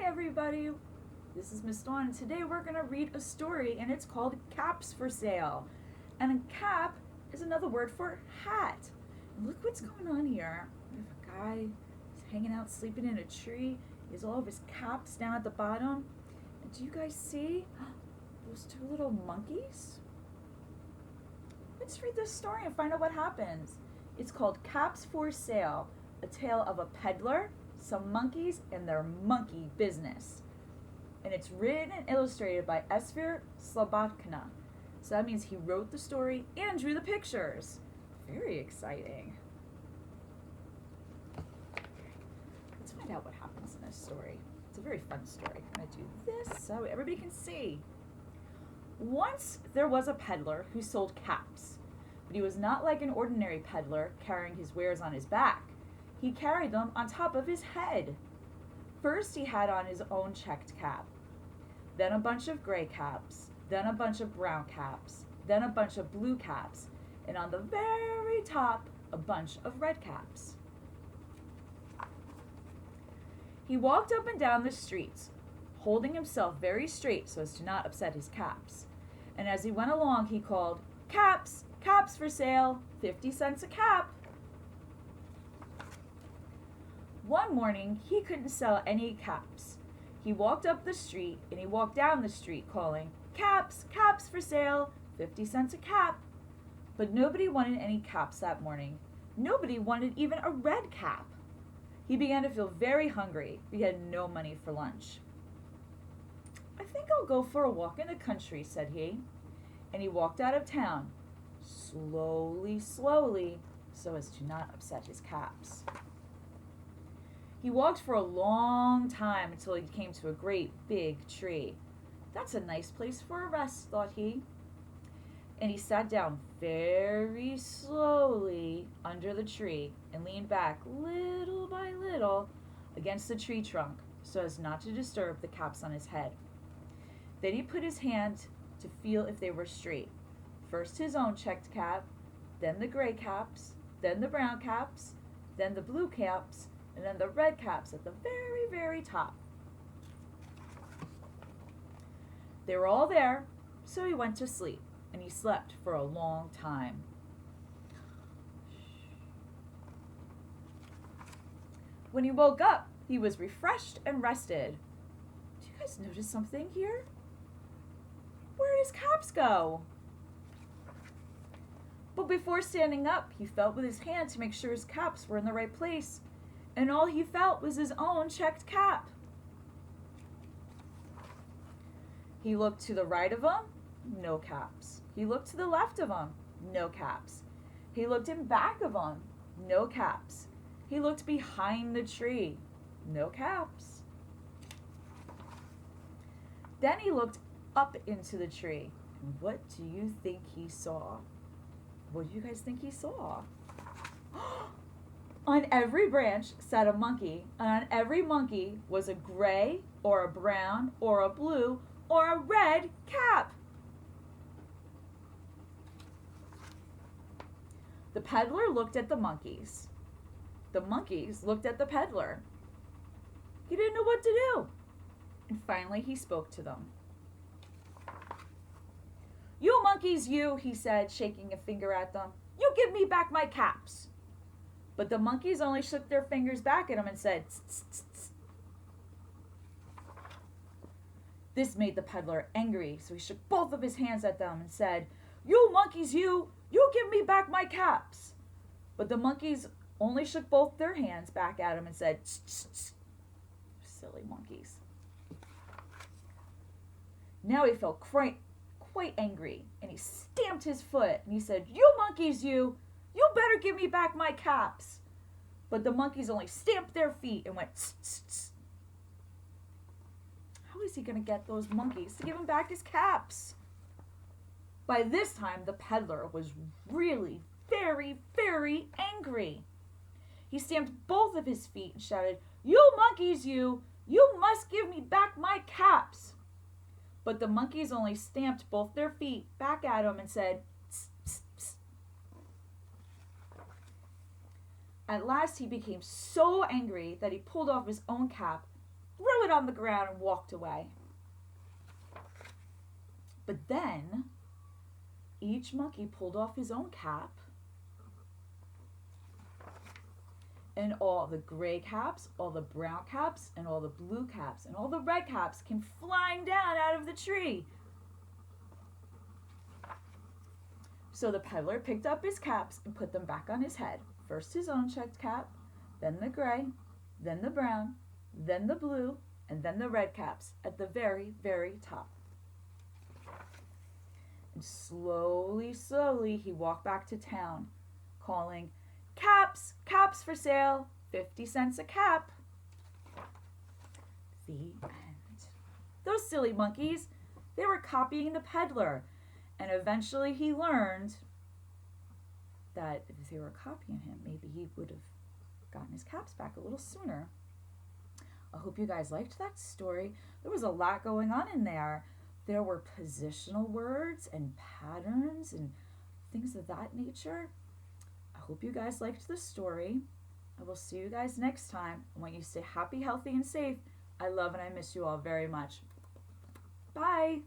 everybody. This is Miss Dawn, and today we're going to read a story, and it's called Caps for Sale. And a cap is another word for hat. And look what's going on here. We have a guy who's hanging out, sleeping in a tree. He has all of his caps down at the bottom. And do you guys see those two little monkeys? Let's read this story and find out what happens. It's called Caps for Sale, a tale of a peddler, some monkeys, and their monkey business. And it's written and illustrated by Esfir Slobodkina. So that means he wrote the story and drew the pictures. Very exciting. Let's find out what happens in this story. It's a very fun story. I'm going to do this so everybody can see. Once there was a peddler who sold caps, but he was not like an ordinary peddler carrying his wares on his back. He carried them on top of his head. First he had on his own checked cap, then a bunch of gray caps, then a bunch of brown caps, then a bunch of blue caps, and on the very top, a bunch of red caps. He walked up and down the streets, holding himself very straight so as to not upset his caps. And as he went along, he called, "Caps, caps for sale, 50 cents a cap." One morning, he couldn't sell any caps. He walked up the street and he walked down the street calling, "Caps, caps for sale, 50 cents a cap." But nobody wanted any caps that morning. Nobody wanted even a red cap. He began to feel very hungry. He had no money for lunch. "I think I'll go for a walk in the country," said he. And he walked out of town, slowly, slowly, so as to not upset his caps. He walked for a long time until he came to a great big tree. "That's a nice place for a rest," thought he. And he sat down very slowly under the tree and leaned back little by little against the tree trunk so as not to disturb the caps on his head. Then he put his hand to feel if they were straight. First his own checked cap, then the gray caps, then the brown caps, then the blue caps, and then the red caps at the very, very top. They were all there, so he went to sleep, and he slept for a long time. When he woke up, he was refreshed and rested. Do you guys notice something here? Where did his caps go? But before standing up, he felt with his hand to make sure his caps were in the right place, and all he felt was his own checked cap. He looked to the right of him, no caps. He looked to the left of him, no caps. He looked in back of him, no caps. He looked behind the tree, no caps. Then he looked up into the tree, and what do you think he saw? What do you guys think he saw? On every branch sat a monkey, and on every monkey was a gray or a brown or a blue or a red cap. The peddler looked at the monkeys. The monkeys looked at the peddler. He didn't know what to do. And finally he spoke to them. "You monkeys, you," he said, shaking a finger at them. "You give me back my caps." But the monkeys only shook their fingers back at him and said, "Tss, tss, tss." This made the peddler angry, so he shook both of his hands at them and said, "You monkeys, you give me back my caps." But the monkeys only shook both their hands back at him and said, "Tss, tss, tss." Silly monkeys. Now he felt quite angry, and he stamped his foot, and he said, "You monkeys, you better give me back my caps." But the monkeys only stamped their feet and went, "Tss, tss, tss." How is he going to get those monkeys to give him back his caps? By this time, the peddler was really very, very angry. He stamped both of his feet and shouted, "You monkeys, you must give me back my caps." But the monkeys only stamped both their feet back at him and said, "Psst, psst, psst." At last he became so angry that he pulled off his own cap threw it on the ground, and walked away. But then each monkey pulled off his own cap, and all the gray caps, all the brown caps, and all the blue caps, and all the red caps came flying down out of the tree. So the peddler picked up his caps and put them back on his head. First his own checked cap, then the gray, then the brown, then the blue, and then the red caps at the very, very top. And slowly, slowly, he walked back to town, calling, "Caps, caps for sale, 50 cents a cap." The end. Those silly monkeys, they were copying the peddler. And eventually he learned that if they were copying him, maybe he would have gotten his caps back a little sooner. I hope you guys liked that story. There was a lot going on in there. There were positional words and patterns and things of that nature. I hope you guys liked the story. I will see you guys next time. I want you to stay happy, healthy, and safe. I love and I miss you all very much. Bye.